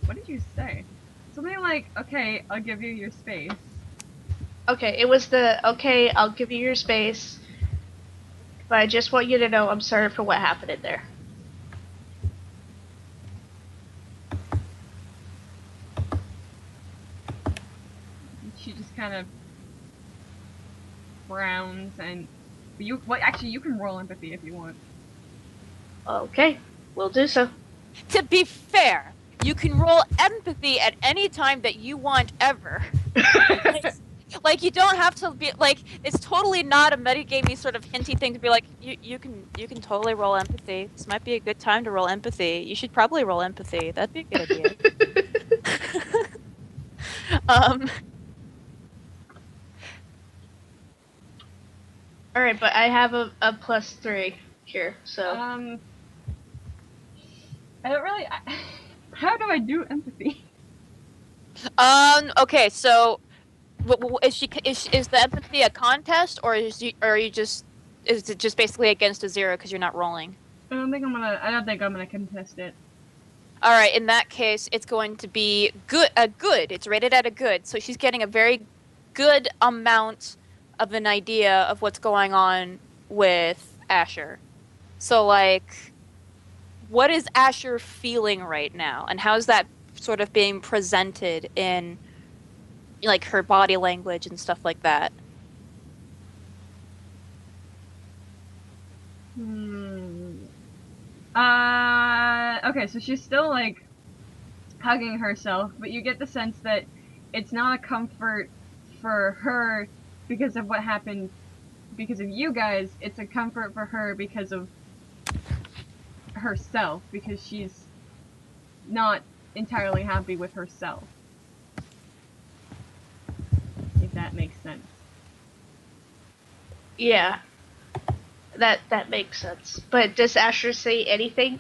what did you say? Something like, okay, I'll give you your space. Okay, it was okay, I'll give you your space. But I just want you to know I'm sorry for what happened in there. She just kind of frowns and actually you can roll empathy if you want. Okay, we'll do so. To be fair, you can roll empathy at any time that you want ever. Like you don't have to be like it's totally not a metagamey sort of hinty thing to be like you can totally roll empathy. This might be a good time to roll empathy. You should probably roll empathy. That'd be a good idea. um Alright, but I have a +3 here, so. I don't really. How do I do empathy? okay, so is the empathy a contest or is it just basically against a 0 because you're not rolling? I don't think I'm gonna contest it. All right, in that case, it's going to be good. It's rated at a good, so she's getting a very good amount of an idea of what's going on with Asher. So, like, what is Asher feeling right now, and how's that sort of being presented in, like, her body language and stuff like that? Okay, so she's still like hugging herself, but you get the sense that it's not a comfort for her because of what happened because of you guys. It's a comfort for her because of herself, because she's not entirely happy with herself. If that makes sense. Yeah. That makes sense. But does Asher say anything?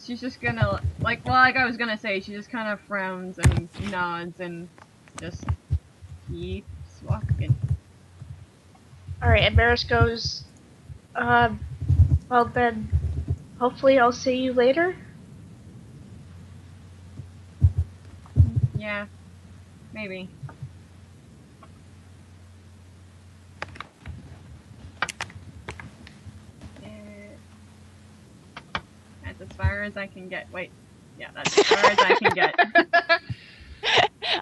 She's just gonna, like I was gonna say, she just kind of frowns and nods and just keeps walking. Alright, and Maris goes, well then, hopefully I'll see you later? Yeah, maybe. That's as far as I can get. Wait. Yeah, that's as far as I can get.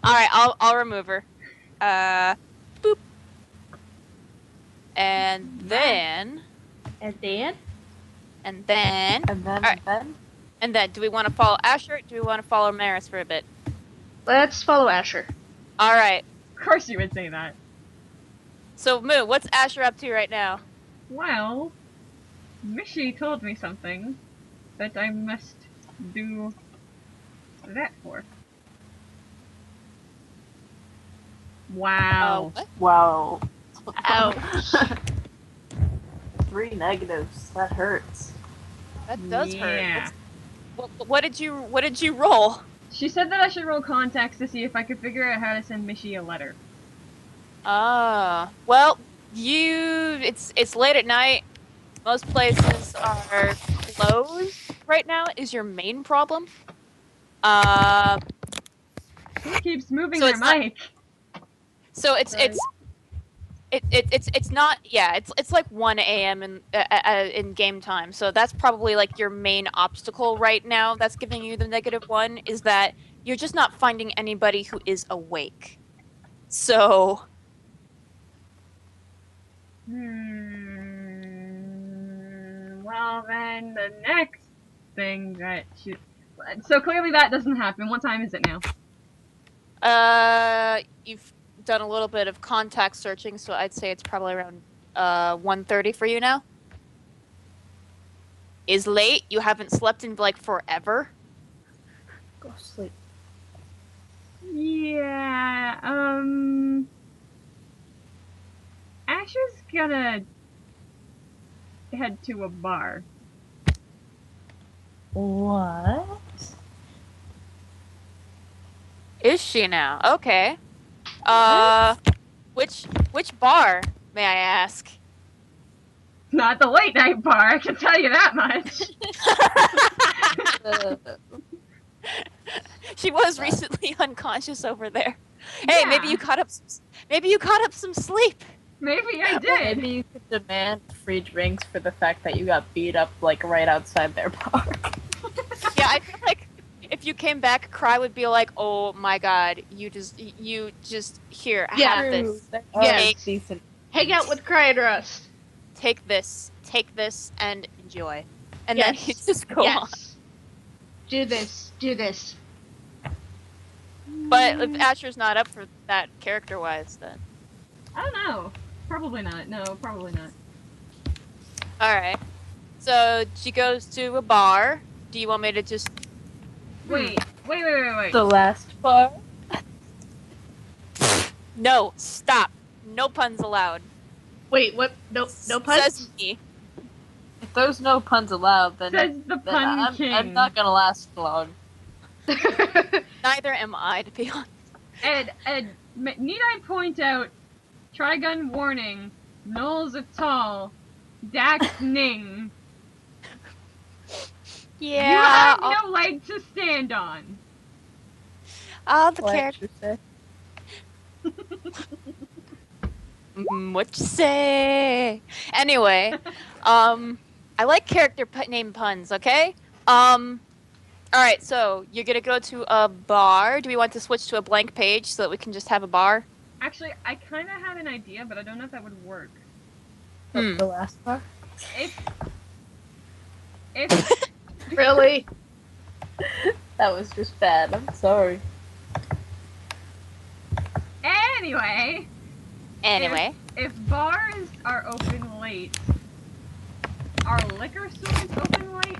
Alright, I'll remove her. Boop. And then... And then? And then... Right. And then, do we want to follow Asher or do we want to follow Maris for a bit? Let's follow Asher. Alright. Of course you would say that. So, Moo, what's Asher up to right now? Well, Mishy told me something that I must do that for. Wow. What? Wow. Ouch. 3 negatives. That hurts. That does Yeah. hurt. What did you roll? She said that I should roll contacts to see if I could figure out how to send Mishy a letter. Well, it's late at night. Most places are closed right now. Is your main problem? Who keeps moving So their it's not- mic? So it's not, yeah, it's like 1 a.m. in game time. So that's probably like your main obstacle right now that's giving you the -1 is that you're just not finding anybody who is awake. So Well, then the next thing that she... So clearly that doesn't happen. What time is it now? you've done a little bit of contact searching, so I'd say it's probably around 1:30 for you now. Is late? You haven't slept in like forever? Go sleep. Yeah, Asher's gonna head to a bar. What? Is she now? Okay. Which bar, may I ask? Not the late night bar, I can tell you that much. She was recently unconscious over there. Hey, maybe Yeah. you caught up. Maybe you caught up some sleep. Maybe I did. Maybe you could demand free drinks for the fact that you got beat up like right outside their bar. Yeah, I feel like if you came back, Cry would be like, "Oh my God, you just here, Yeah. have this, There Yes. are decent. Hang out with Cry and Rust. take this, and enjoy." And then Yes. you just go on. Yes. Do this. Do this. But if Asher's not up for that character-wise, then I don't know. Probably not. No, probably not. all right. So she goes to a bar. Do you want me to just? Wait. The last bar? No, stop. No puns allowed. Wait, what? No puns? Says me. If there's no puns allowed, then, Says the then pun king. I'm not gonna last long. Neither am I, to be honest. Ed, need I point out, Trigun warning, Knowles of Tall, Dax Ning. Yeah. You have no leg to stand on. All the What characters. you say? What you say? Anyway, I like character name puns. Okay. All right. So you're gonna go to a bar. Do we want to switch to a blank page so that we can just have a bar? Actually, I kind of had an idea, but I don't know if that would work. The last bar? If Really? That was just bad. I'm sorry. anyway, Anyway, if bars are open late, are liquor stores open late?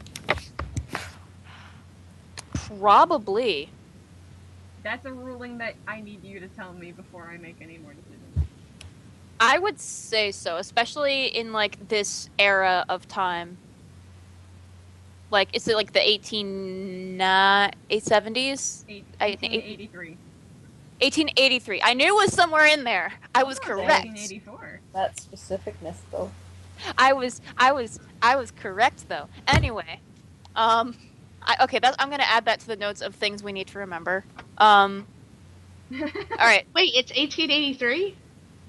probably. That's a ruling that I need you to tell me before I make any more decisions. I would say so, especially in like this era of time. Like, is it like the 870s? I think 1883. 1883. I knew it was somewhere in there. I was correct. 1884. That specificness, though. I was correct though. Anyway, okay, I'm gonna add that to the notes of things we need to remember. All right. Wait, it's 1883?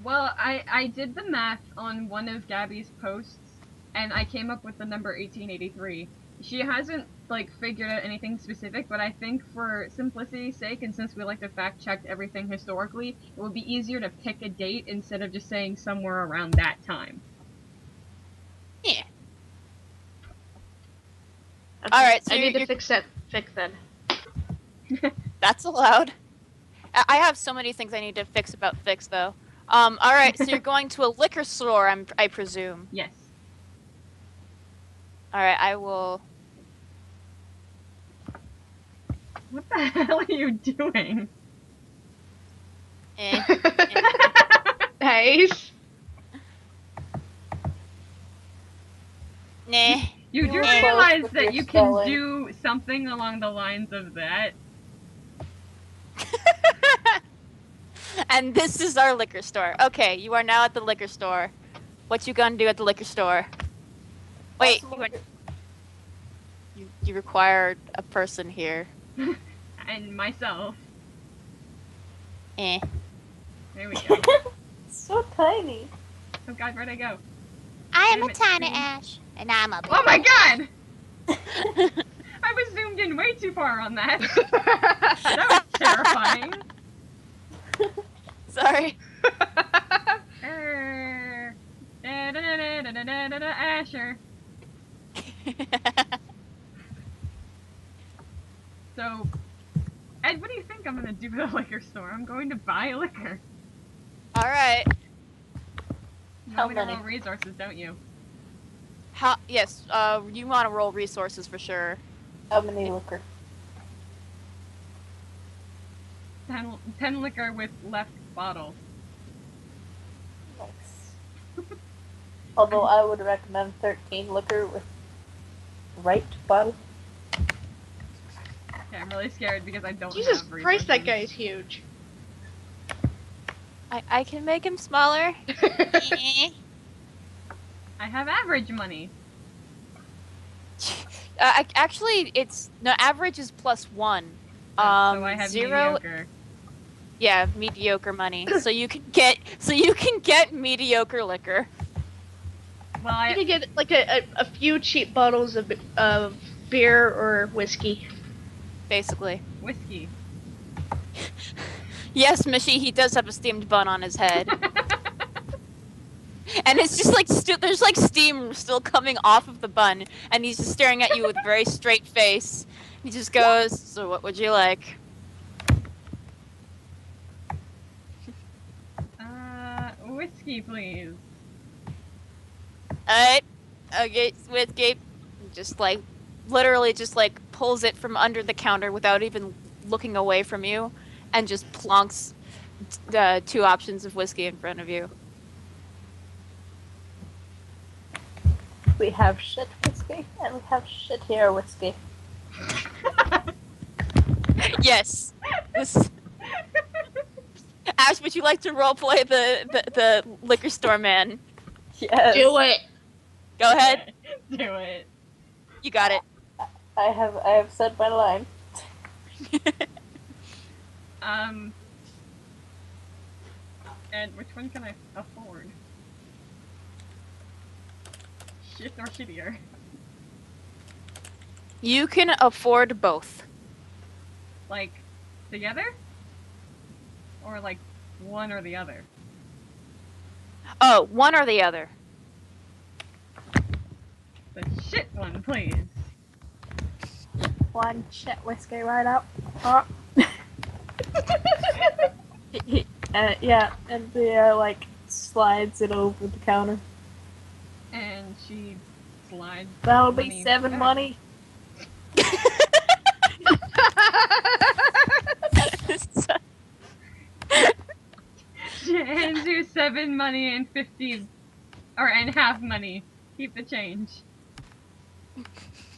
Well, I did the math on one of Gabby's posts, and I came up with the number 1883. She hasn't, like, figured out anything specific, but I think for simplicity's sake, and since we like to fact-check everything historically, it would be easier to pick a date instead of just saying somewhere around that time. Yeah. Okay, All right, so I need to you're- fix that fic then. That's allowed. I have so many things I need to fix about fix though. All right, so you're going to a liquor store, I presume. Yes. All right, I will. What the hell are you doing? Nice. Nah. You do You're close realize with that your you can spelling. do something along the lines of that? And this is our liquor store. Okay, you are now at the liquor store. What you gonna do at the liquor store? Wait, you require a person here. And myself. Eh. There we go. So tiny. Oh god, where'd I go? I am a tiny Ash, and I'm a Oh my god! I was zoomed in way too far on that. That was terrifying. Sorry. Asher. So, Ed, what do you think I'm gonna do at the liquor store? I'm going to buy liquor. All right. You How want me to many? roll resources, don't you? Yes. You want to roll resources for sure. How many liquor? 10 liquor with left bottle. Nice. Although I would recommend 13 liquor with right bottle. Okay, I'm really scared because I don't Jesus have Christ, that resources. guy is huge. I can make him smaller. Eh. I have average money. Actually, it's no average is +1. So I have 0. mediocre. Yeah, mediocre money. So you can get mediocre liquor. Well, You can get like a few cheap bottles of beer or whiskey. Basically. whiskey. Yes, Mishi, he does have a steamed bun on his head. And it's just like there's like steam still coming off of the bun, and he's just staring at you with a very straight face. He just goes, "So what would you like?" Whiskey, please. Alright. Okay, whiskey. Just like literally just like pulls it from under the counter without even looking away from you, and just plonks the 2 options of whiskey in front of you. We have shit whiskey and we have shittier whiskey. Yes. This Ash, would you like to roleplay the liquor store man? Yes. Do it. Go ahead. Do it. You got it. I have said my line. And which one can I afford? Shit or shittier? You can afford both. Like, together? Or like, one or the other? Oh, one or the other. The shit one, please. One shit whiskey right up. Oh. Yeah, and the like slides it over the counter. And she slides. That'll be money 7 back. money. She hands you 7 money and 50, and half money. Keep the change.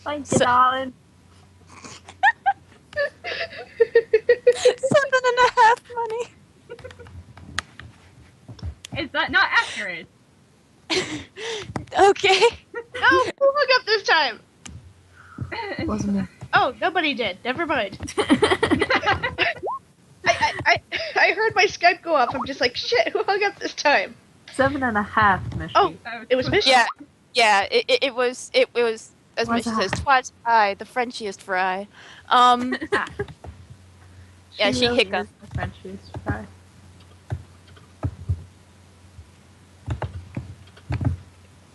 Thank you, darling. 7.5 money. Is that not accurate? Okay. No, who hung up this time? Wasn't me. Oh, nobody did. Never mind. I heard my Skype go off. I'm just like, shit, who hung up this time? 7.5, Michi. Oh, it was Michi. Yeah. It was as What's Misha says, that? twas I, the Frenchiest fry. Yeah, she really hiccuped. is the Frenchiest fry.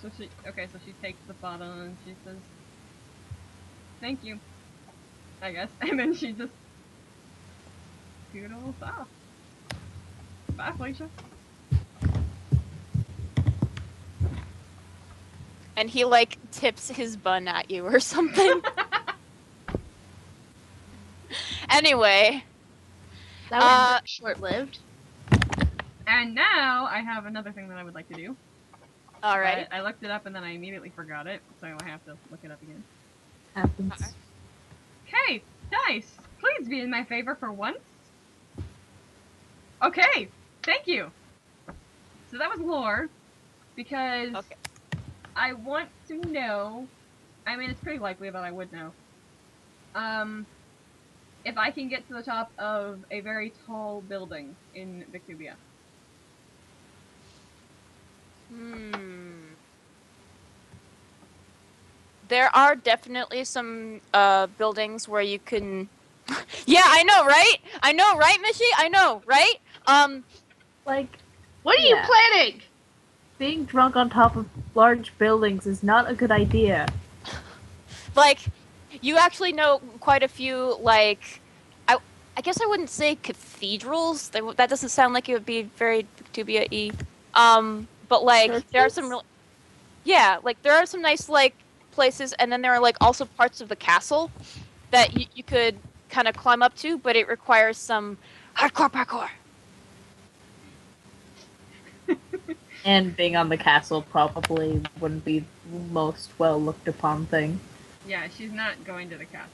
So she takes the bottle and she says, "Thank you," I guess, and then she just scoodles off. Bye, Felicia. And he like tips his bun at you or something. Anyway, That was short-lived. And now I have another thing that I would like to do. alright. But I looked it up and then I immediately forgot it, so I have to look it up again. Happens. Okay. Okay, dice, please be in my favor for once. Okay, thank you. So that was lore, because Okay. I want to know. I mean, it's pretty likely that I would know. If I can get to the top of a very tall building in Victubia. There are definitely some buildings where you can. Yeah, I know, right? Mishi? I know, right? Like, What are you Yeah. planning? being drunk on top of large buildings is not a good idea. Like, you actually know quite a few, like, I guess I wouldn't say cathedrals. That doesn't sound like it would be very Victubia-y. But, like, there are some Churches? yeah, like, there are some nice, like, places, and then there are, like, also parts of the castle that you could kind of climb up to, but it requires some hardcore parkour. And being on the castle probably wouldn't be the most well looked upon thing. Yeah, she's not going to the castle.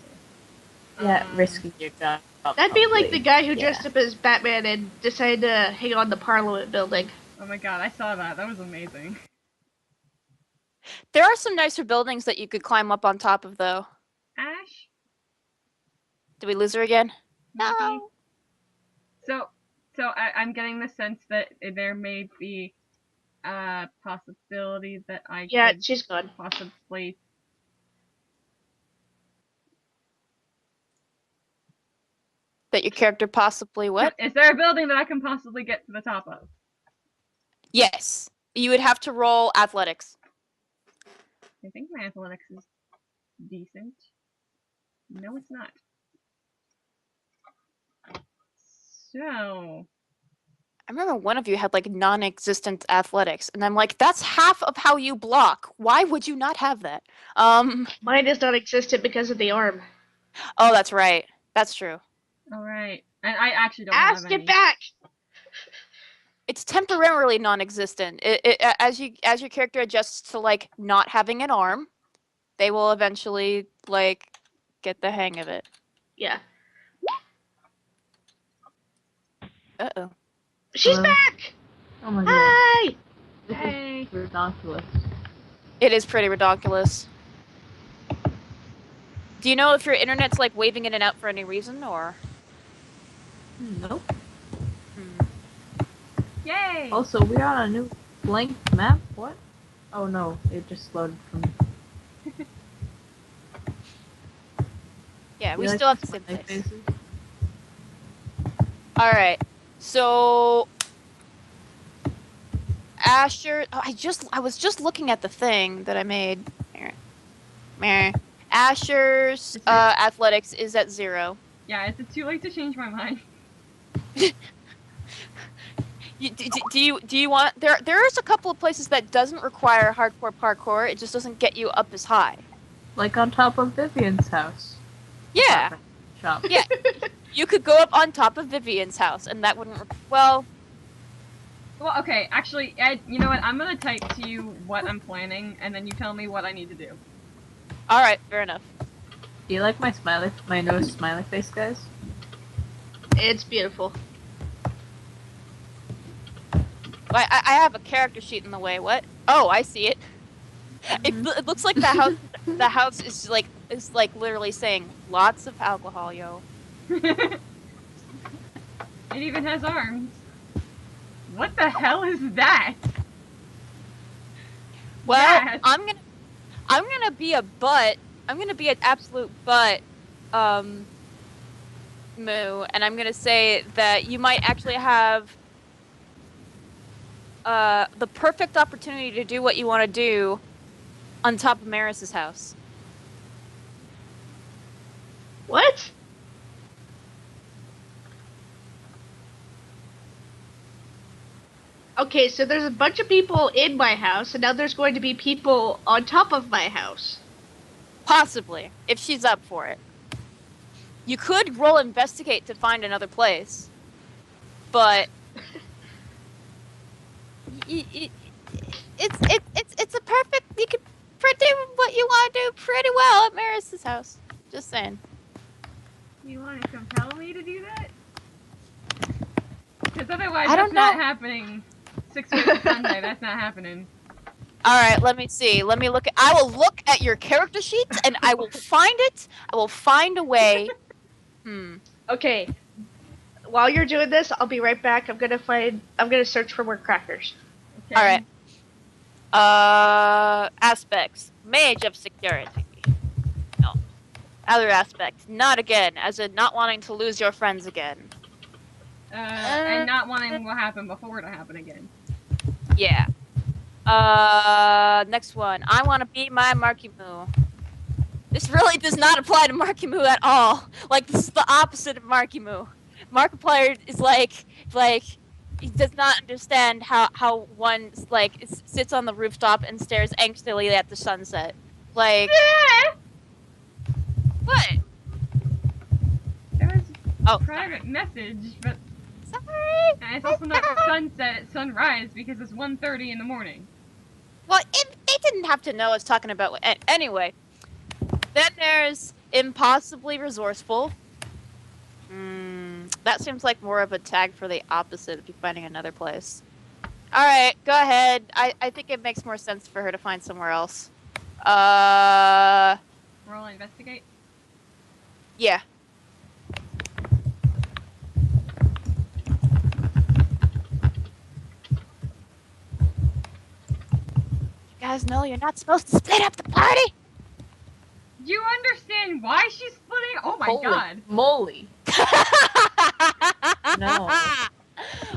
Yeah, risky your job. That'd be like probably. the guy who Yeah. dressed up as Batman and decided to hang on the Parliament building. Oh my god, I saw that. That was amazing. There are some nicer buildings that you could climb up on top of, though. Ash? Did we lose her again? maybe. No. So I'm getting the sense that there may be a possibility that I Yeah, could she's gone. possibly. That your character possibly what? Is there a building that I can possibly get to the top of? Yes. You would have to roll athletics. I think my athletics is decent. No, it's not. So, I remember one of you had like non-existent athletics, and I'm like, that's half of how you block. Why would you not have that? Mine is not existent because of the arm. Oh, that's right. That's true. alright. And I actually don't have Ask any. it back! It's temporarily non-existent. As your character adjusts to like not having an arm, they will eventually like get the hang of it. Yeah. Uh-oh. She's Hello? back! Oh my god. Hi! This Hey. is ridiculous. It is pretty ridiculous. Do you know if your internet's like waving in and out for any reason, or? Nope. Hmm. Yay! Also, we're on a new blank map? What? Oh no, it just loaded from. Yeah, we You like still have the same smiley place. faces? All right. So Asher, oh, I was just looking at the thing that I made. Meh. Asher's athletics is at 0. Yeah, is it too late to change my mind? Do you want there's a couple of places that doesn't require hardcore parkour. It just doesn't get you up as high. Like on top of Vivian's house. Yeah. Shop. Yeah. You could go up on top of Vivian's house, and that wouldn't. Well, Okay, actually, Ed, you know what? I'm gonna type to you what I'm planning, and then you tell me what I need to do. all right, fair enough. Do you like my nose smiley face, guys? It's beautiful. I have a character sheet in the way. What? Oh, I see it. It looks like the house is like literally saying lots of alcohol, yo. It even has arms. What the hell is that? Well, Yes. I'm gonna be a butt. I'm gonna be an absolute butt, Moo, and I'm gonna say that you might actually have the perfect opportunity to do what you want to do on top of Maris's house. What? Okay, so there's a bunch of people in my house, and now there's going to be people on top of my house. Possibly, if she's up for it. You could roll investigate to find another place, but it's a perfect. You could do what you want to do pretty well at Maris's house. Just saying. You want to compel me to do that? Because otherwise, I that's don't not know. happening. 6 weeks Sunday, that's not happening. All right, let me see. Let me look. I will look at your character sheets, and I will find it. I will find a way. Okay, while you're doing this, I'll be right back. I'm gonna search for more crackers. Okay. All right. Aspects. Mage of security. No. Other aspects. Not again, as in not wanting to lose your friends again. And not wanting what happened before to happen again. Yeah. Next one. I want to beat my Marky Moo. This really does not apply to Marky Moo at all. Like, this is the opposite of Marky Moo. Markiplier is like, he does not understand how one, like, sits on the rooftop and stares anxiously at the sunset. Like, what? There was Oh, a private message, but sorry. and it's also not sunset, it's sunrise because it's 1:30 in the morning. Well, they didn't have to know I was talking about. Anyway, then there's impossibly resourceful. That seems like more of a tag for the opposite of you finding another place. All right, go ahead. I think it makes more sense for her to find somewhere else. Roll investigate. Yeah. guys know you're not supposed to split up the party? Do you understand why she's splitting? Oh my Holy god. moly. No.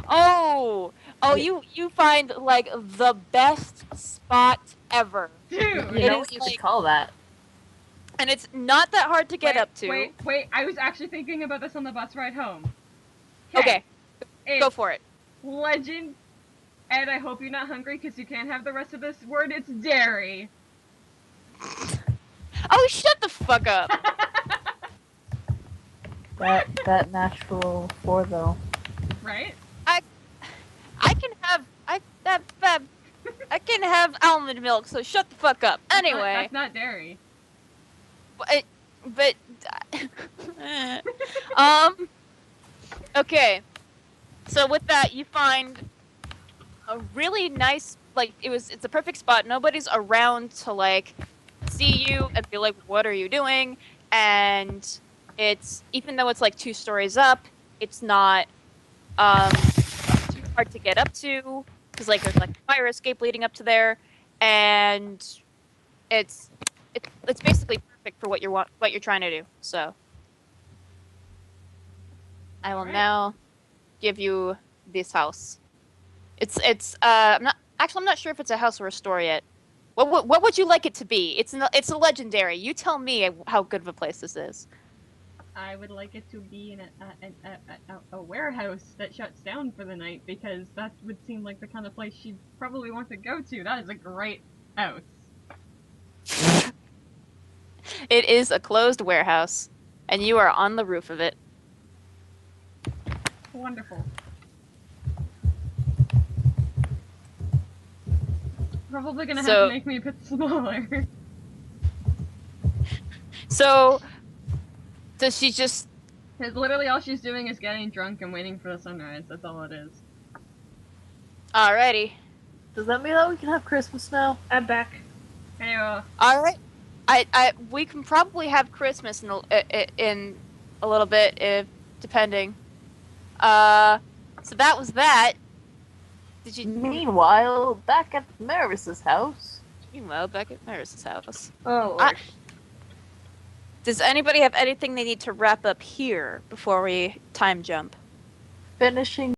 Oh, you find like the best spot ever, Dude. You It know is what you like- could call that? and it's not that hard to get Wait, up to. Wait, I was actually thinking about this on the bus ride home. Okay, It's go for it. legend, and I hope you're not hungry because you can't have the rest of this word. It's dairy. Oh, shut the fuck up. That natural 4 though. Right? I can have almond milk, so shut the fuck up. Anyway, That's not dairy. but um, okay. So with that, you find a really nice, like it's a perfect spot. Nobody's around to like see you and be like, "What are you doing?" And it's, even though it's like 2 stories up, it's not too hard to get up to, because like there's like a fire escape leading up to there, and it's basically perfect for what you're trying to do. So I will Alright. now give you this house. It's I'm not sure if it's a house or a store yet. What would you like it to be? It's a legendary. You tell me how good of a place this is. I would like it to be in a warehouse that shuts down for the night, because that would seem like the kind of place she'd probably want to go to. That is a great house. It is a closed warehouse, and you are on the roof of it. Wonderful. Probably gonna have So- to make me a bit smaller. So, does she just? Because literally all she's doing is getting drunk and waiting for the sunrise. That's all it is. Alrighty. Does that mean that we can have Christmas now? I'm back. Hey, All right. We can probably have Christmas in a little bit, if depending. So that was that. Did you? Meanwhile, back at Maris's house. Meanwhile, back at Maris's house. Oh, I- Lord. Does anybody have anything they need to wrap up here before we time jump? Finishing